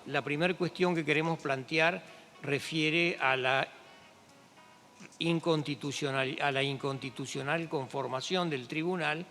la primera cuestión que queremos plantear refiere a la inconstitucional conformación del tribunal,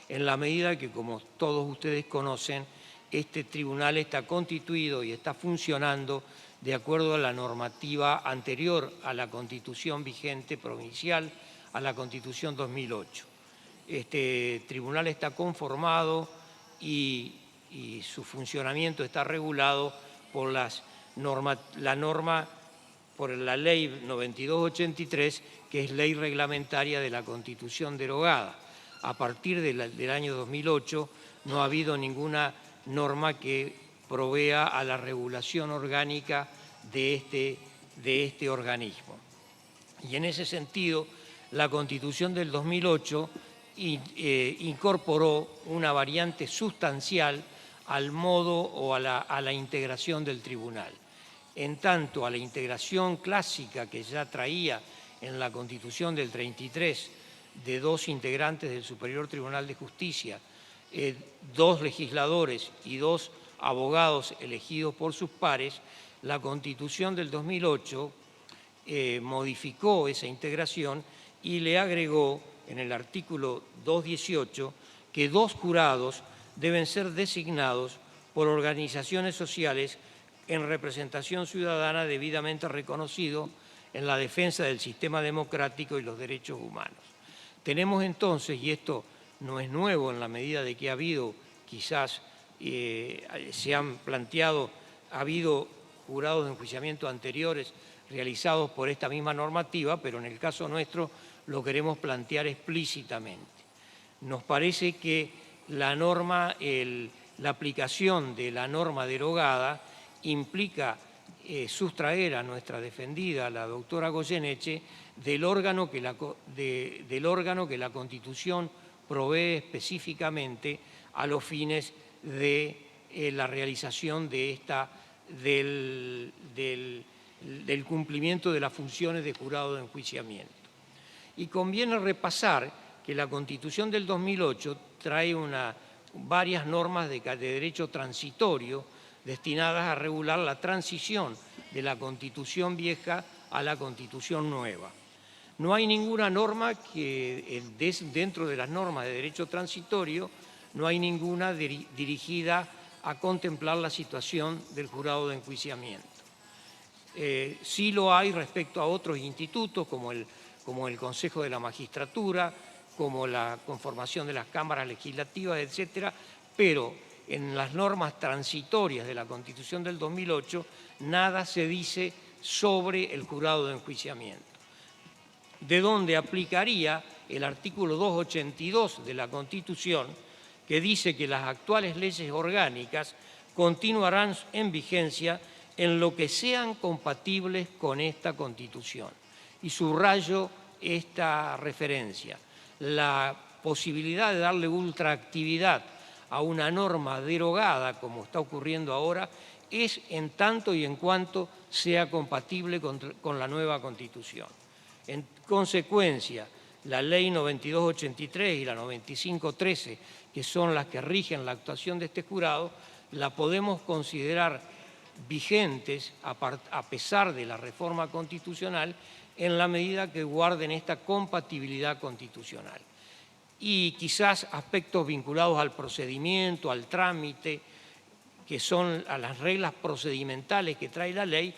en la medida que, como todos ustedes conocen, este tribunal está constituido y está funcionando de acuerdo a la normativa anterior a la Constitución vigente provincial, a la Constitución 2008. Este tribunal está conformado y su funcionamiento está regulado por la Ley 9283, que es ley reglamentaria de la Constitución derogada. A partir del año 2008 no ha habido ninguna norma que provea a la regulación orgánica de este organismo. Y en ese sentido, la Constitución del 2008 incorporó una variante sustancial al modo o a la integración del tribunal. En tanto a la integración clásica que ya traía en la Constitución del 33 de 2 integrantes del Superior Tribunal de Justicia, 2 legisladores y 2 abogados elegidos por sus pares, la Constitución del 2008 modificó esa integración y le agregó en el artículo 218 que 2 jurados deben ser designados por organizaciones sociales en representación ciudadana debidamente reconocido en la defensa del sistema democrático y los derechos humanos. Tenemos entonces, y esto no es nuevo en la medida de que ha habido, quizás se han planteado, ha habido jurados de enjuiciamiento anteriores realizados por esta misma normativa, pero en el caso nuestro lo queremos plantear explícitamente. Nos parece que la aplicación de la norma derogada implica sustraer a nuestra defendida, la doctora Goyeneche, del órgano que la Constitución provee específicamente a los fines de la realización del cumplimiento de las funciones de jurado de enjuiciamiento. Y conviene repasar que la Constitución del 2008 trae varias normas de derecho transitorio destinadas a regular la transición de la Constitución vieja a la Constitución nueva. No hay ninguna norma que, dentro de las normas de derecho transitorio, no hay ninguna dirigida a contemplar la situación del jurado de enjuiciamiento. Sí lo hay respecto a otros institutos como el Consejo de la Magistratura, como la conformación de las cámaras legislativas, etcétera, pero en las normas transitorias de la Constitución del 2008 nada se dice sobre el jurado de enjuiciamiento, de donde aplicaría el artículo 282 de la Constitución, que dice que las actuales leyes orgánicas continuarán en vigencia en lo que sean compatibles con esta Constitución. Y subrayo esta referencia. La posibilidad de darle ultraactividad a una norma derogada, como está ocurriendo ahora, es en tanto y en cuanto sea compatible con la nueva Constitución. En consecuencia, la Ley 9283 y la 9513, que son las que rigen la actuación de este jurado, la podemos considerar vigentes a pesar de la reforma constitucional en la medida que guarden esta compatibilidad constitucional. Y quizás aspectos vinculados al procedimiento, al trámite, que son a las reglas procedimentales que trae la ley,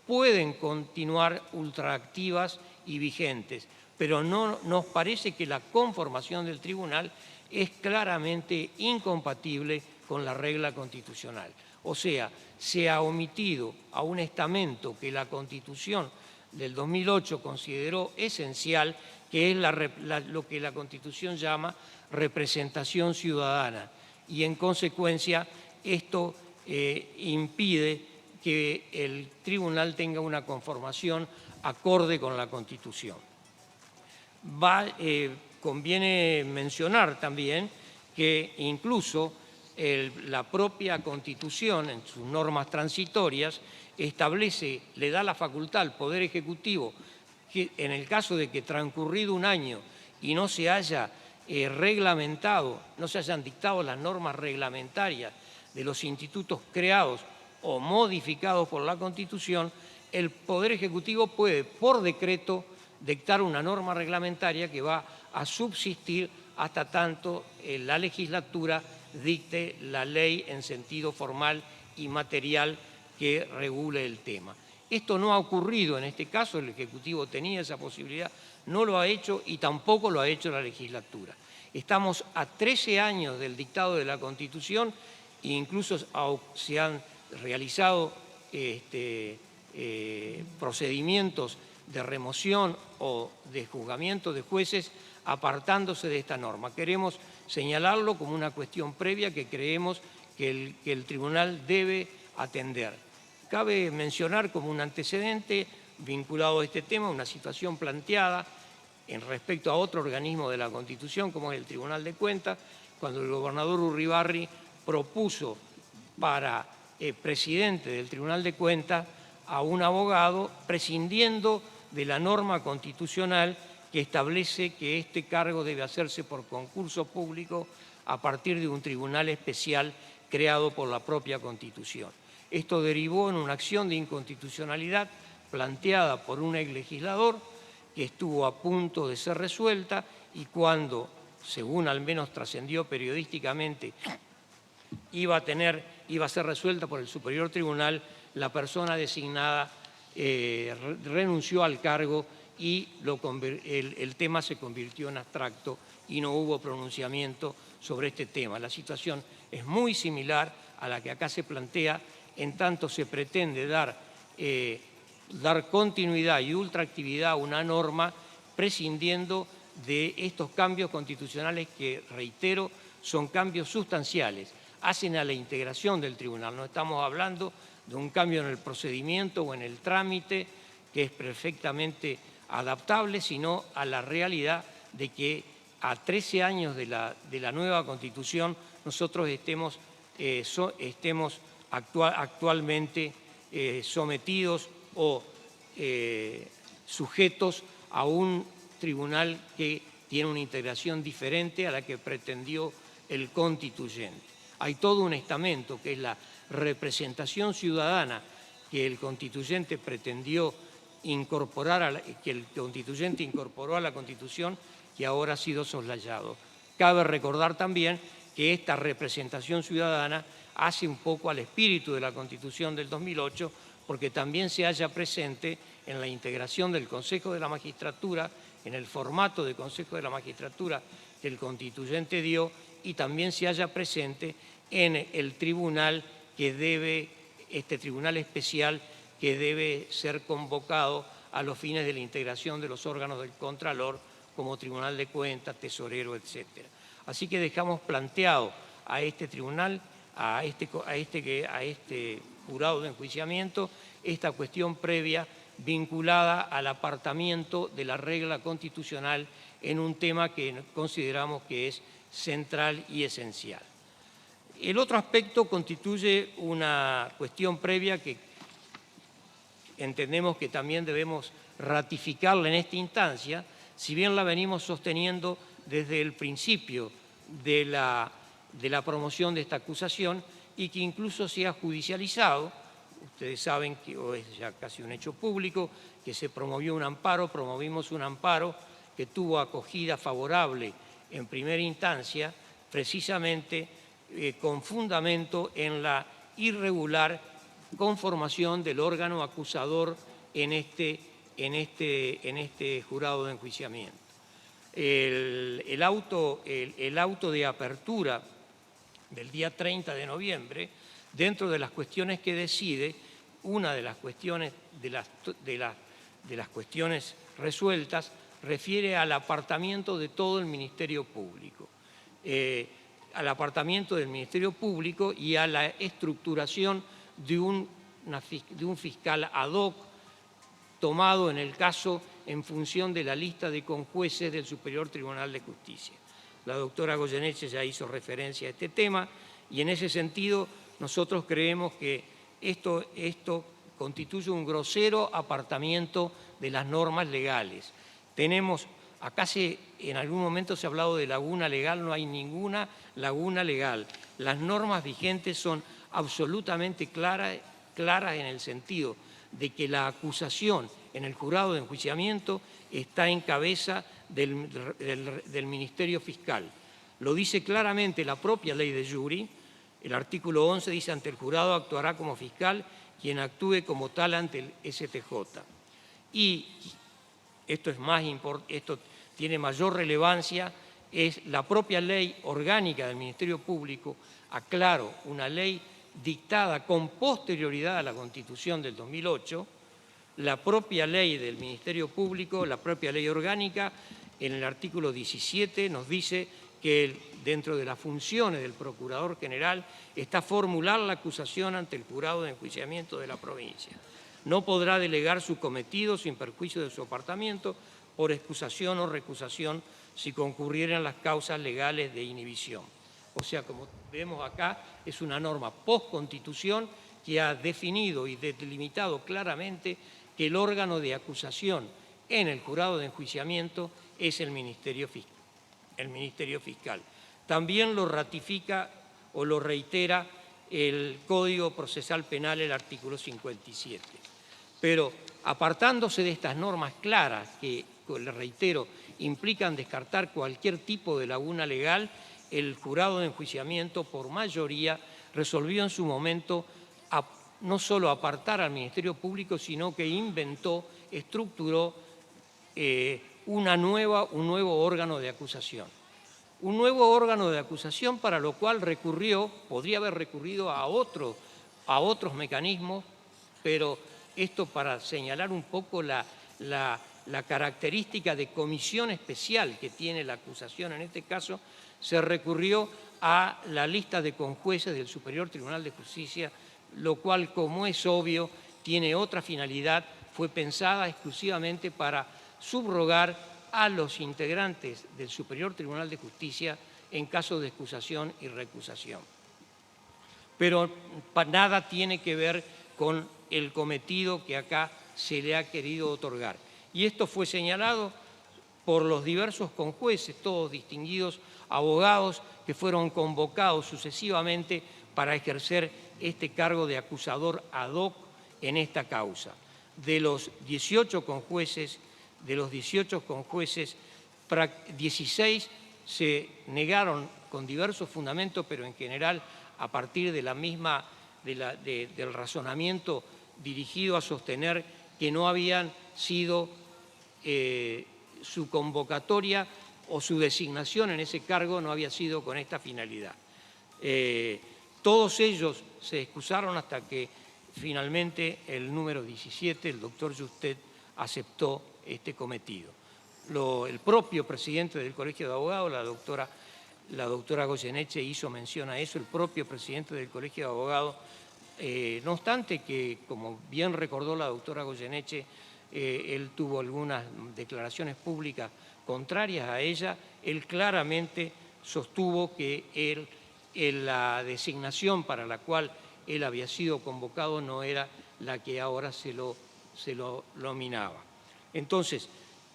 pueden continuar ultraactivas y vigentes, pero no nos parece que la conformación del tribunal es claramente incompatible con la regla constitucional. O sea, se ha omitido a un estamento que la Constitución del 2008 consideró esencial, que es lo que la Constitución llama representación ciudadana. Y en consecuencia, esto impide que el tribunal tenga una conformación acorde con la Constitución. Conviene mencionar también que incluso la propia Constitución, en sus normas transitorias, le da la facultad al Poder Ejecutivo que en el caso de que transcurrido un año y no se haya reglamentado, no se hayan dictado las normas reglamentarias de los institutos creados o modificados por la Constitución, el Poder Ejecutivo puede, por decreto, dictar una norma reglamentaria que va a subsistir hasta tanto la legislatura dicte la ley en sentido formal y material que regule el tema. Esto no ha ocurrido en este caso, el Ejecutivo tenía esa posibilidad, no lo ha hecho y tampoco lo ha hecho la legislatura. Estamos a 13 años del dictado de la Constitución e incluso se han realizado procedimientos de remoción o de juzgamiento de jueces apartándose de esta norma. Queremos señalarlo como una cuestión previa que creemos que el tribunal debe atender. Cabe mencionar como un antecedente vinculado a este tema una situación planteada en respecto a otro organismo de la Constitución, como es el Tribunal de Cuentas, cuando el gobernador Urribarri propuso para presidente del Tribunal de Cuentas a un abogado, prescindiendo de la norma constitucional que establece que este cargo debe hacerse por concurso público a partir de un tribunal especial creado por la propia Constitución. Esto derivó en una acción de inconstitucionalidad planteada por un exlegislador que estuvo a punto de ser resuelta y cuando, según al menos trascendió periodísticamente, iba a ser resuelta por el Superior Tribunal, la persona designada renunció al cargo y el tema se convirtió en abstracto y no hubo pronunciamiento sobre este tema. La situación es muy similar a la que acá se plantea, en tanto se pretende dar continuidad y ultraactividad a una norma prescindiendo de estos cambios constitucionales que, reitero, son cambios sustanciales, hacen a la integración del tribunal. No estamos hablando de un cambio en el procedimiento o en el trámite que es perfectamente adaptable, sino a la realidad de que a 13 años de la nueva Constitución nosotros estemos actualmente sometidos o sujetos a un tribunal que tiene una integración diferente a la que pretendió el constituyente. Hay todo un estamento que es la representación ciudadana que el constituyente pretendió incorporar, que el constituyente incorporó a la Constitución, que ahora ha sido soslayado. Cabe recordar también que esta representación ciudadana hace un poco al espíritu de la Constitución del 2008, porque también se halla presente en la integración del Consejo de la Magistratura, en el formato de Consejo de la Magistratura que el constituyente dio, y también se halla presente en el tribunal este tribunal especial que debe ser convocado a los fines de la integración de los órganos del Contralor, como Tribunal de Cuentas, Tesorero, etc. Así que dejamos planteado a este tribunal, a este jurado de enjuiciamiento, esta cuestión previa vinculada al apartamiento de la regla constitucional en un tema que consideramos que es central y esencial. El otro aspecto constituye una cuestión previa que entendemos que también debemos ratificarla en esta instancia, si bien la venimos sosteniendo desde el principio de la promoción de esta acusación y que incluso se ha judicializado. Ustedes saben que es ya casi un hecho público, que se promovió un amparo, promovimos un amparo que tuvo acogida favorable en primera instancia, precisamente con fundamento en la irregular conformación del órgano acusador en este jurado de enjuiciamiento. El auto de apertura del día 30 de noviembre, dentro de las cuestiones que decide, una de las cuestiones, de las cuestiones resueltas refiere al apartamiento de todo el Ministerio Público. Al apartamiento del Ministerio Público y a la estructuración de un fiscal ad hoc tomado en el caso en función de la lista de conjueces del Superior Tribunal de Justicia. La doctora Goyeneche ya hizo referencia a este tema y en ese sentido nosotros creemos que esto constituye un grosero apartamiento de las normas legales. Acá en algún momento se ha hablado de laguna legal, no hay ninguna laguna legal. Las normas vigentes son absolutamente claras claras en el sentido de que la acusación en el jurado de enjuiciamiento está en cabeza del Ministerio Fiscal. Lo dice claramente la propia ley de jury. El artículo 11 dice: ante el jurado actuará como fiscal quien actúe como tal ante el STJ. Y esto tiene mayor relevancia, es la propia ley orgánica del Ministerio Público, aclaro, una ley dictada con posterioridad a la Constitución del 2008, la propia ley del Ministerio Público, la propia ley orgánica, en el artículo 17 nos dice que dentro de las funciones del Procurador General está formular la acusación ante el jurado de enjuiciamiento de la provincia. No podrá delegar su cometido sin perjuicio de su apartamiento por excusación o recusación si concurrieran las causas legales de inhibición. O sea, como vemos acá, es una norma post-Constitución que ha definido y delimitado claramente que el órgano de acusación en el jurado de enjuiciamiento es el Ministerio Fiscal. También lo ratifica o lo reitera el Código Procesal Penal, el artículo 57. Pero apartándose de estas normas claras que, les reitero, implican descartar cualquier tipo de laguna legal, el jurado de enjuiciamiento por mayoría resolvió en su momento no solo apartar al Ministerio Público, sino que inventó, estructuró un nuevo órgano de acusación. Un nuevo órgano de acusación para lo cual podría haber recurrido a otros mecanismos, pero esto para señalar un poco la característica de comisión especial que tiene la acusación. En este caso se recurrió a la lista de conjueces del Superior Tribunal de Justicia, lo cual, como es obvio, tiene otra finalidad, fue pensada exclusivamente para subrogar a los integrantes del Superior Tribunal de Justicia en caso de excusación y recusación. Pero nada tiene que ver con el cometido que acá se le ha querido otorgar. Y esto fue señalado por los diversos conjueces, todos distinguidos abogados que fueron convocados sucesivamente para ejercer este cargo de acusador ad hoc en esta causa. De los 18 conjueces, 16 se negaron con diversos fundamentos, pero en general a partir de del razonamiento dirigido a sostener que no habían sido su convocatoria o su designación en ese cargo no había sido con esta finalidad. Todos ellos se excusaron hasta que finalmente el número 17, el doctor Justet, aceptó este cometido. El propio presidente del Colegio de Abogados, la doctora Goyeneche, hizo mención a eso, el propio presidente del Colegio de Abogados, no obstante que, como bien recordó la doctora Goyeneche, él tuvo algunas declaraciones públicas contrarias a ella, él claramente sostuvo que la designación para la cual él había sido convocado no era la que ahora se lo nominaba. Entonces,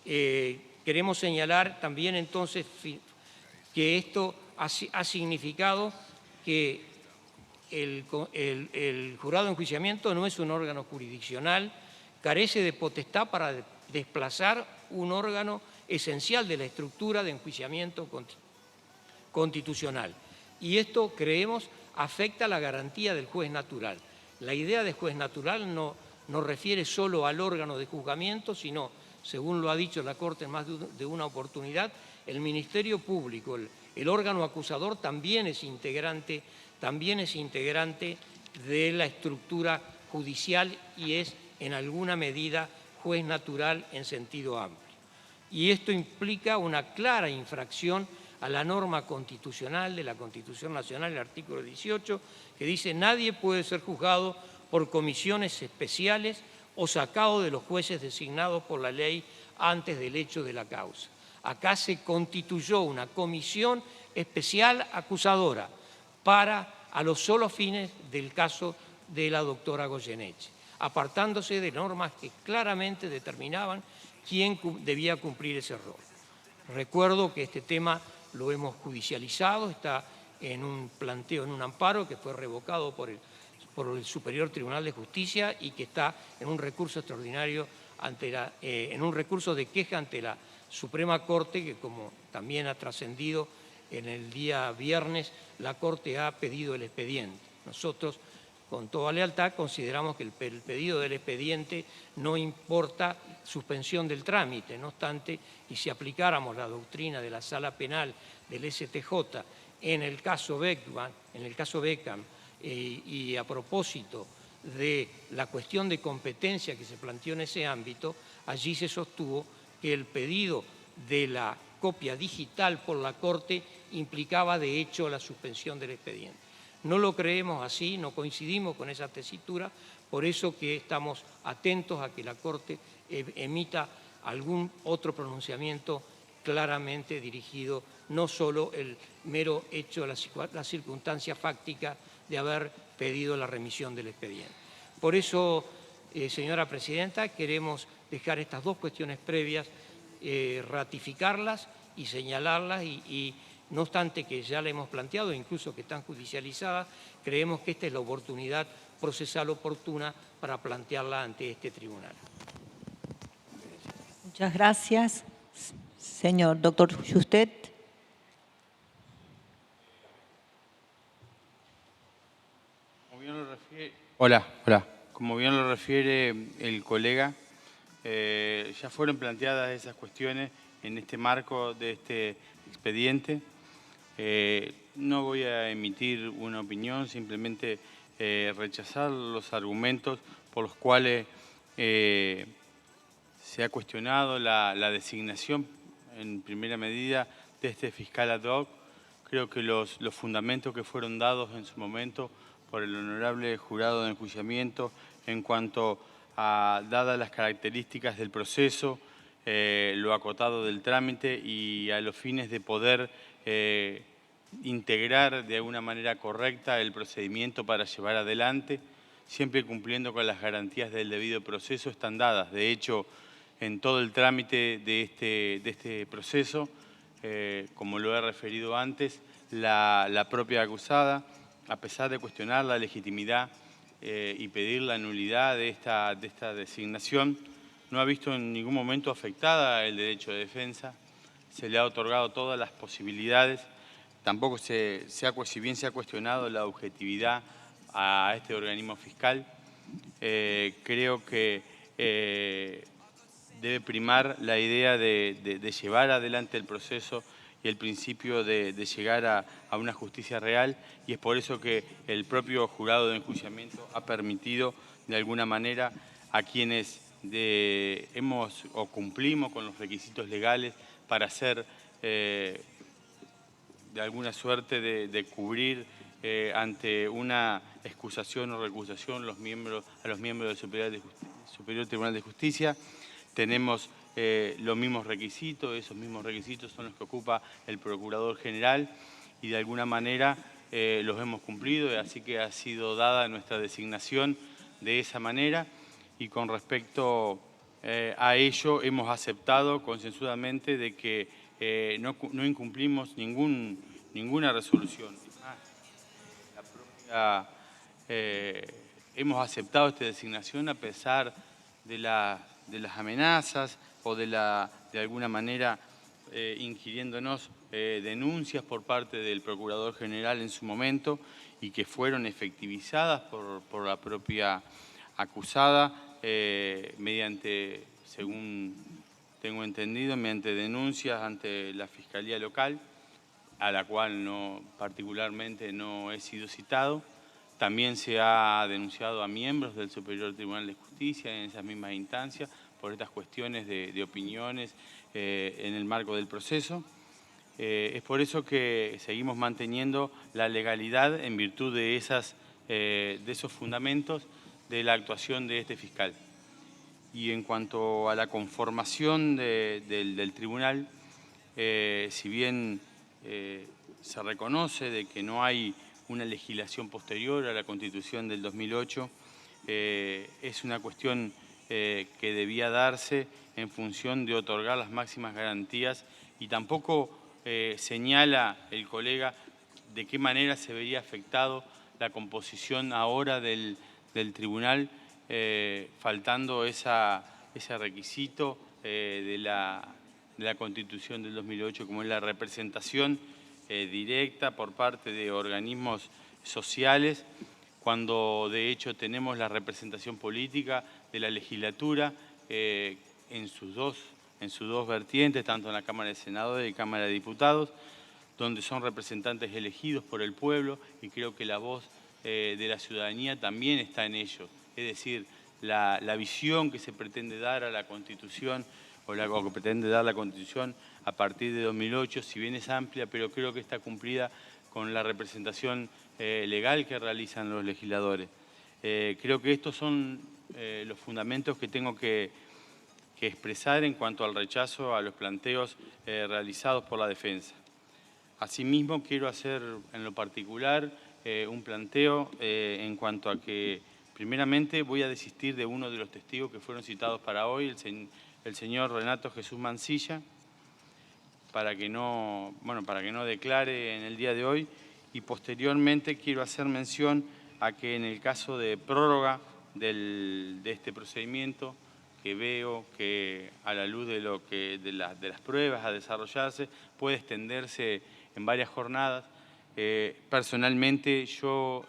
queremos señalar también entonces que esto ha significado que el jurado de enjuiciamiento no es un órgano jurisdiccional, carece de potestad para desplazar un órgano esencial de la estructura de enjuiciamiento constitucional. Y esto, creemos, afecta la garantía del juez natural. La idea de juez natural no refiere solo al órgano de juzgamiento, sino, según lo ha dicho la Corte en más de una oportunidad, el Ministerio Público, el órgano acusador, también es integrante de la estructura judicial y es, en alguna medida, juez natural en sentido amplio. Y esto implica una clara infracción a la norma constitucional de la Constitución Nacional, el artículo 18, que dice: nadie puede ser juzgado por comisiones especiales o sacado de los jueces designados por la ley antes del hecho de la causa. Acá se constituyó una comisión especial acusadora a los solos fines del caso de la doctora Goyeneche, apartándose de normas que claramente determinaban quién debía cumplir ese rol. Recuerdo que este tema lo hemos judicializado, está en un planteo, en un amparo que fue revocado por el Superior Tribunal de Justicia y que está en un recurso extraordinario, en un recurso de queja ante la Suprema Corte, que como también ha trascendido en el día viernes, la Corte ha pedido el expediente. Nosotros, con toda lealtad, consideramos que el pedido del expediente no importa suspensión del trámite. No obstante, y si aplicáramos la doctrina de la Sala Penal del STJ en el caso Beckham, y a propósito de la cuestión de competencia que se planteó en ese ámbito, allí se sostuvo que el pedido de la copia digital por la Corte implicaba de hecho la suspensión del expediente. No lo creemos así, no coincidimos con esa tesitura, por eso que estamos atentos a que la Corte emita algún otro pronunciamiento claramente dirigido, no solo el mero hecho, la circunstancia fáctica de haber pedido la remisión del expediente. Por eso, señora Presidenta, queremos dejar estas dos cuestiones previas, ratificarlas y señalarlas y no obstante que ya la hemos planteado, incluso que están judicializadas, creemos que esta es la oportunidad procesal oportuna para plantearla ante este tribunal. Muchas gracias. Señor doctor Justet. Hola. Como bien lo refiere el colega, ya fueron planteadas esas cuestiones en este marco de este expediente. No voy a emitir una opinión, simplemente rechazar los argumentos por los cuales se ha cuestionado la designación en primera medida de este fiscal ad hoc. Creo que los fundamentos que fueron dados en su momento por el honorable jurado de enjuiciamiento en cuanto a, dadas las características del proceso, lo acotado del trámite y a los fines de poder integrar de alguna manera correcta el procedimiento para llevar adelante, siempre cumpliendo con las garantías del debido proceso, están dadas. De hecho, en todo el trámite de este proceso, como lo he referido antes, la propia acusada, a pesar de cuestionar la legitimidad y pedir la nulidad de esta designación, no ha visto en ningún momento afectada el derecho de defensa, se le ha otorgado todas las posibilidades, tampoco si bien se ha cuestionado la objetividad a este organismo fiscal, creo que debe primar la idea de llevar adelante el proceso y el principio de llegar a una justicia real, y es por eso que el propio jurado de enjuiciamiento ha permitido de alguna manera a quienes hemos o cumplimos con los requisitos legales para hacer de alguna suerte de cubrir ante una excusación o recusación a los miembros del Superior Tribunal de Justicia. Tenemos los mismos requisitos, esos mismos requisitos son los que ocupa el Procurador General y de alguna manera los hemos cumplido, así que ha sido dada nuestra designación de esa manera y con respecto a ello hemos aceptado consensuadamente de que no incumplimos ninguna resolución. Hemos aceptado esta designación a pesar de las amenazas o de alguna manera ingiriéndonos denuncias por parte del Procurador General en su momento y que fueron efectivizadas por la propia acusada mediante, según tengo entendido, mediante denuncias ante la Fiscalía Local, a la cual particularmente no he sido citado. También se ha denunciado a miembros del Superior Tribunal de Justicia en esas mismas instancias por estas cuestiones de opiniones en el marco del proceso. Es por eso que seguimos manteniendo la legalidad en virtud de esos fundamentos de la actuación de este fiscal. Y en cuanto a la conformación del tribunal, si bien se reconoce de que no hay una legislación posterior a la Constitución del 2008, es una cuestión que debía darse en función de otorgar las máximas garantías y tampoco señala el colega de qué manera se vería afectado la composición ahora del tribunal, faltando ese requisito de la Constitución del 2008, como es la representación directa por parte de organismos sociales, cuando de hecho tenemos la representación política de la legislatura en sus dos vertientes, tanto en la Cámara de Senadores y Cámara de Diputados, donde son representantes elegidos por el pueblo, y creo que la voz de la ciudadanía también está en ello. Es decir, la visión que se pretende dar a la Constitución, o que pretende dar la Constitución a partir de 2008, si bien es amplia, pero creo que está cumplida con la representación legal que realizan los legisladores. Creo que estos son los fundamentos que tengo que expresar en cuanto al rechazo a los planteos realizados por la defensa. Asimismo, quiero hacer en lo particular un planteo en cuanto a que, primeramente, voy a desistir de uno de los testigos que fueron citados para hoy, el señor Renato Jesús Mancilla, para que no declare en el día de hoy, y posteriormente quiero hacer mención a que en el caso de prórroga de este procedimiento, que veo que a la luz de las pruebas a desarrollarse puede extenderse en varias jornadas. Personalmente yo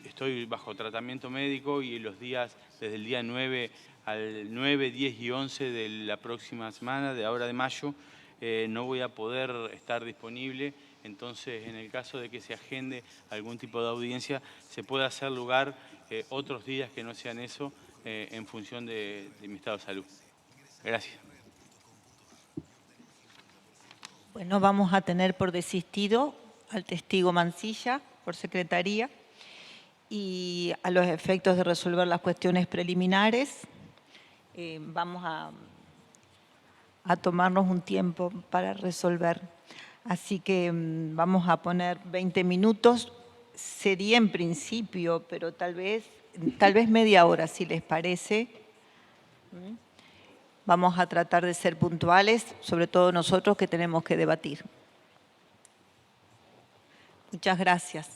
estoy bajo tratamiento médico y los días, desde el día 9 al 9, 10 y 11 de la próxima semana, de ahora de mayo, no voy a poder estar disponible. Entonces, en el caso de que se agende algún tipo de audiencia, se puede hacer lugar otros días que no sean eso, en función de mi estado de salud. Gracias. Bueno, vamos a tener por desistido al testigo Mancilla por secretaría, y a los efectos de resolver las cuestiones preliminares vamos a tomarnos un tiempo para resolver. Así que vamos a poner 20 minutos. Sería en principio, pero tal vez media hora, si les parece. Vamos a tratar de ser puntuales, sobre todo nosotros que tenemos que debatir. Muchas gracias.